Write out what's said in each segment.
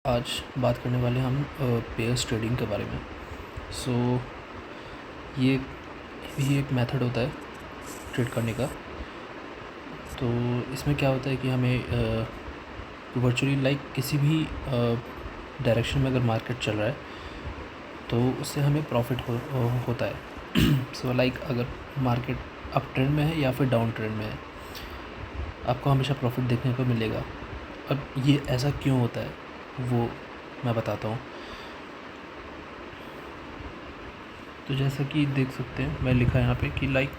आज बात करने वाले हम पेयर्स ट्रेडिंग के बारे में। सो ये भी एक मेथड होता है ट्रेड करने का। तो इसमें क्या होता है कि हमें वर्चुअली लाइक किसी भी डायरेक्शन में अगर मार्केट चल रहा है तो उससे हमें प्रॉफिट होता है। सो लाइक अगर मार्केट अप ट्रेंड में है या फिर डाउन ट्रेंड में है, आपको हमेशा प्रॉफिट देखने को मिलेगा। अब ये ऐसा क्यों होता है वो मैं बताता हूँ। तो जैसा कि देख सकते हैं, मैं लिखा है यहाँ पे कि लाइक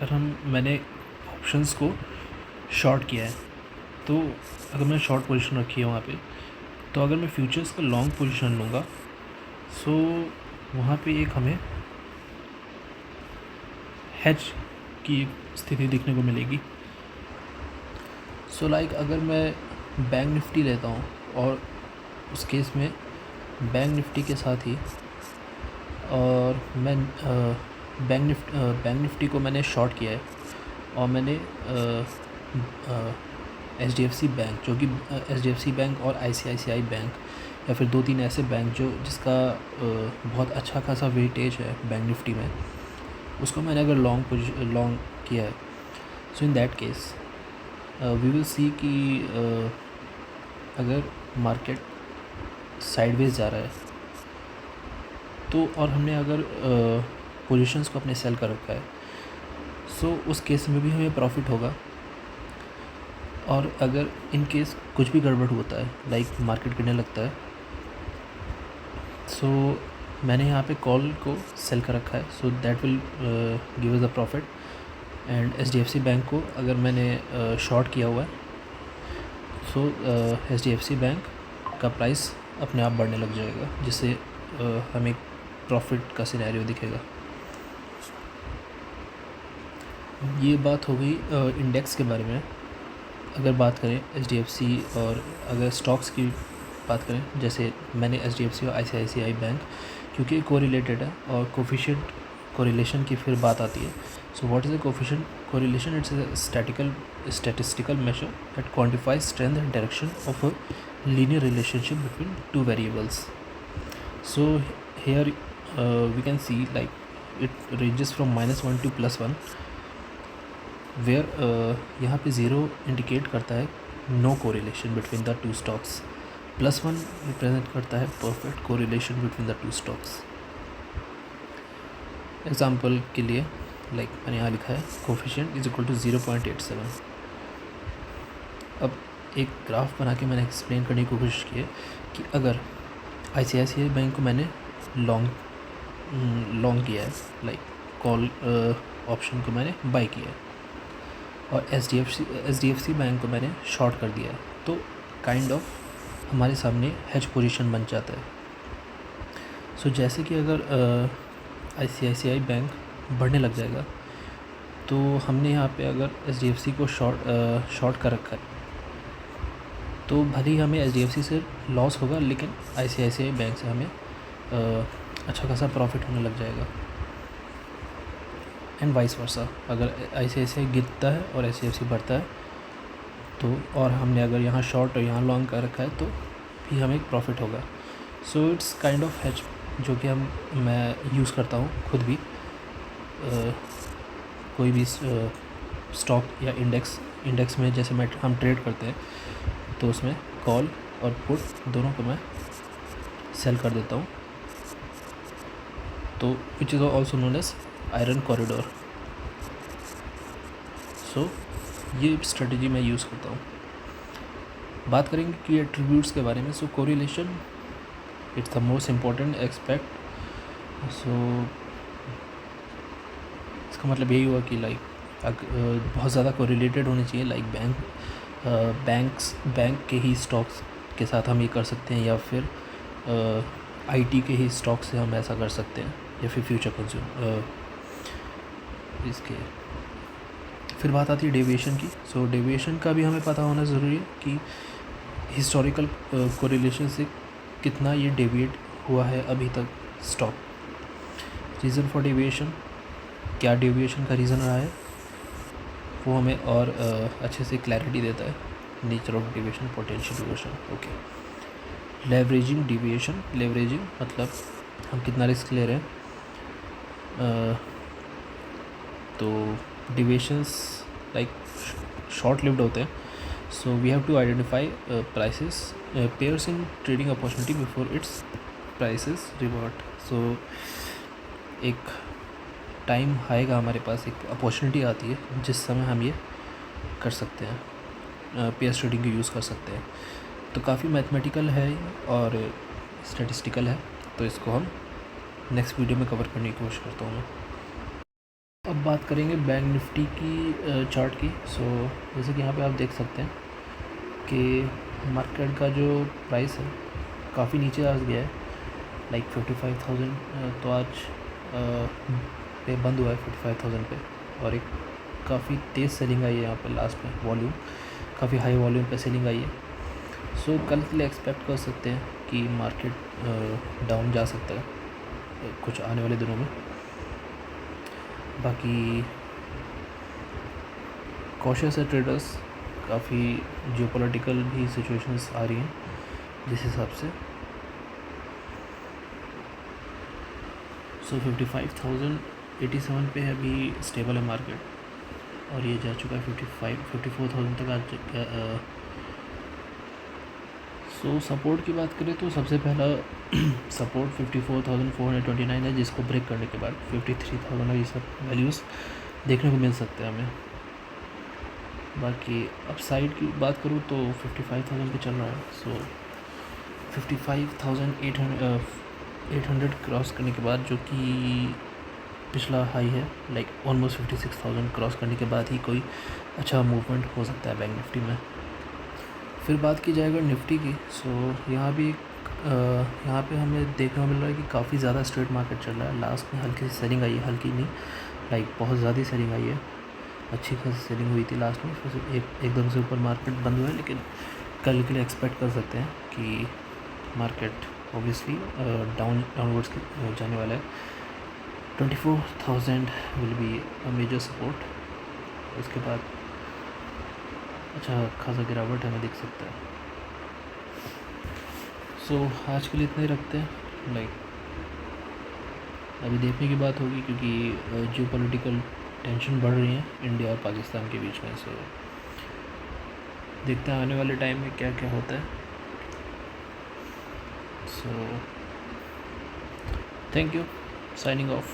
अगर मैंने ऑप्शंस को शॉर्ट किया है, तो अगर मैंने शॉर्ट पोजीशन रखी है वहाँ पे, तो अगर मैं फ्यूचर्स का लॉन्ग पोजीशन लूँगा सो वहाँ पे एक हमें हेज की स्थिति देखने को मिलेगी। सो लाइक अगर मैं बैंक निफ्टी लेता हूँ और उस केस में बैंक निफ्टी के साथ ही और मैं बैंक निफ्टी को मैंने शॉर्ट किया है और मैंने HDFC बैंक, जो कि HDFC बैंक और ICICI बैंक या फिर 2-3 ऐसे बैंक जिसका बहुत अच्छा खासा वेटेज है बैंक निफ्टी में, उसको मैंने अगर लॉन्ग किया है, so in that case we will see कि अगर मार्केट साइडवेज जा रहा है तो और हमने अगर पोजीशंस को अपने सेल कर रखा है, सो उस केस में भी हमें प्रॉफिट होगा। और अगर इन केस कुछ भी गड़बड़ होता है, लाइक मार्केट गिरने लगता है, सो मैंने यहाँ पे कॉल को सेल कर रखा है, so that will give us the profit. And HDFC bank को अगर मैंने शॉर्ट किया हुआ है, सो HDFC बैंक का प्राइस अपने आप बढ़ने लग जाएगा, जिससे हमें प्रॉफिट का सिनेरियो दिखेगा। ये बात हो गई इंडेक्स के बारे में। अगर बात करें HDFC और अगर स्टॉक्स की बात करें, जैसे मैंने HDFC और ICICI बैंक, क्योंकि कोरिलेटेड है और कोफिशिएंट कोरिलेशन की फिर बात आती है। So what is the coefficient correlation? It's a statistical measure that quantifies strength and direction of a linear relationship between two variables. So here we can see like it ranges from -1 to +1, where यहाँ पे zero indicate करता है no correlation between the two stocks, +1 represent करता है perfect correlation between the two stocks. Example के लिए like मैंने यहाँ लिखा है कोफिशिएंट इज इक्वल टू 0.87। अब एक ग्राफ बना के मैंने एक्सप्लेन करने की कोशिश की है कि अगर ICICI बैंक को मैंने लॉन्ग किया है, लाइक कॉल ऑप्शन को मैंने बाई किया है, और HDFC बैंक को मैंने शॉर्ट कर दिया है, तो काइंड ऑफ हमारे सामने हेज पोजीशन बन जाता है। सो जैसे कि अगर ICICI बैंक बढ़ने लग जाएगा, तो हमने यहाँ पे अगर HDFC को शॉर्ट कर रखा है, तो भले ही हमें HDFC से लॉस होगा, लेकिन ICICI बैंक से हमें अच्छा खासा प्रॉफिट होने लग जाएगा। एंड वाइस वर्सा, अगर ICICI गिरता है और HDFC बढ़ता है, तो और हमने अगर यहाँ शॉर्ट और यहाँ लॉन्ग कर रखा है, तो भी हमें प्रॉफिट होगा। So it's kind of hedge जो कि मैं यूज़ करता हूँ खुद भी। कोई भी स्टॉक या इंडेक्स में जैसे हम ट्रेड करते हैं, तो उसमें कॉल और पुट दोनों को मैं सेल कर देता हूँ, तो which is also known as iron condor. So ये स्ट्रेटजी मैं यूज़ करता हूँ। बात करेंगे कि एट्रीब्यूट्स के बारे में। So correlation it's the most important aspect. So इसका मतलब यही हुआ कि लाइक बहुत ज़्यादा कोरिलेटेड होने चाहिए, लाइक बैंक के ही स्टॉक्स के साथ हम ये कर सकते हैं, या फिर IT के ही स्टॉक से हम ऐसा कर सकते हैं, या फिर फ्यूचर इसके। फिर बात आती है डेविएशन की। सो डेविएशन का भी हमें पता होना ज़रूरी है कि हिस्टोरिकल कोरिलेशन से कितना ये डेविएट हुआ है अभी तक स्टॉक। रीज़न फॉर डेविएशन, क्या डेविएशन का रीज़न रहा है, वो हमें और अच्छे से क्लैरिटी देता है। Nature of deviation, potential deviation. Okay, leveraging मतलब हम कितना रिस्क ले रहे हैं। तो डिविएशंस लाइक शॉर्ट लिव्ड होते हैं। So we have to identify prices pairs in trading opportunity before its prices revert. So एक टाइम आएगा हमारे पास, एक अपॉर्चुनिटी आती है जिस समय हम ये कर सकते हैं, पेयर्स ट्रेडिंग को यूज़ कर सकते हैं। तो काफ़ी मैथमेटिकल है और स्टैटिस्टिकल है, तो इसको हम नेक्स्ट वीडियो में कवर करने की कोशिश करता हूँ मैं। अब बात करेंगे बैंक निफ्टी की चार्ट की। सो जैसे कि यहाँ पे आप देख सकते हैं कि मार्केट का जो प्राइस है काफ़ी नीचे आ गया है, लाइक 55,000। तो आज पे बंद हुआ है 55,000 पे, और एक काफ़ी तेज़ सेलिंग आई है यहाँ पे लास्ट में, वॉल्यूम काफ़ी हाई वॉल्यूम पे सेलिंग आई है। सो कल के लिए एक्सपेक्ट कर सकते हैं कि मार्केट डाउन जा सकता है कुछ आने वाले दिनों में। बाकी कॉशियस है ट्रेडर्स, काफ़ी जियोपॉलिटिकल भी सिचुएशंस आ रही हैं जिस हिसाब से। सो 55,087 पे अभी स्टेबल है मार्केट, और ये जा चुका है 54,000 तक आ चुका है। सो सपोर्ट की बात करें तो सबसे पहला सपोर्ट 54,429 है, जिसको ब्रेक करने के बाद 53,000 ये सब वैल्यूज़ देखने को मिल सकते हैं हमें। बाकी अपसाइड की बात करूँ तो 55,000 पे चल रहा है। सो 55,800 क्रॉस करने के बाद, जो कि पिछला हाई है, लाइक ऑलमोस्ट 56,000 क्रॉस करने के बाद ही कोई अच्छा मूवमेंट हो सकता है बैंक निफ्टी में। फिर बात की जाएगा निफ्टी की। सो यहाँ पे हमें देखने को मिल रहा है कि काफ़ी ज़्यादा स्ट्रेट मार्केट चल रहा है। लास्ट में हल्की सी सेलिंग आई है, हल्की नहीं, लाइक बहुत ज़्यादा सेलिंग आई है, अच्छी खासी सेलिंग हुई थी लास्ट में। फिर एकदम से ऊपर मार्केट बंद हुआ है, लेकिन कल के लिए एक्सपेक्ट कर सकते हैं कि मार्केट ऑब्वियसली डाउनवर्ड्स जाने वाला है। 24,000 will be a major support. उसके बाद अच्छा खासा गिरावट हमें दिख सकता है। सो आज के लिए इतना ही रखते हैं। लाइक अभी देखने की बात होगी, क्योंकि जियो पॉलिटिकल टेंशन बढ़ रही है इंडिया और पाकिस्तान के बीच में। सो देखते हैं आने वाले टाइम में क्या क्या होता है। So thank you, signing off.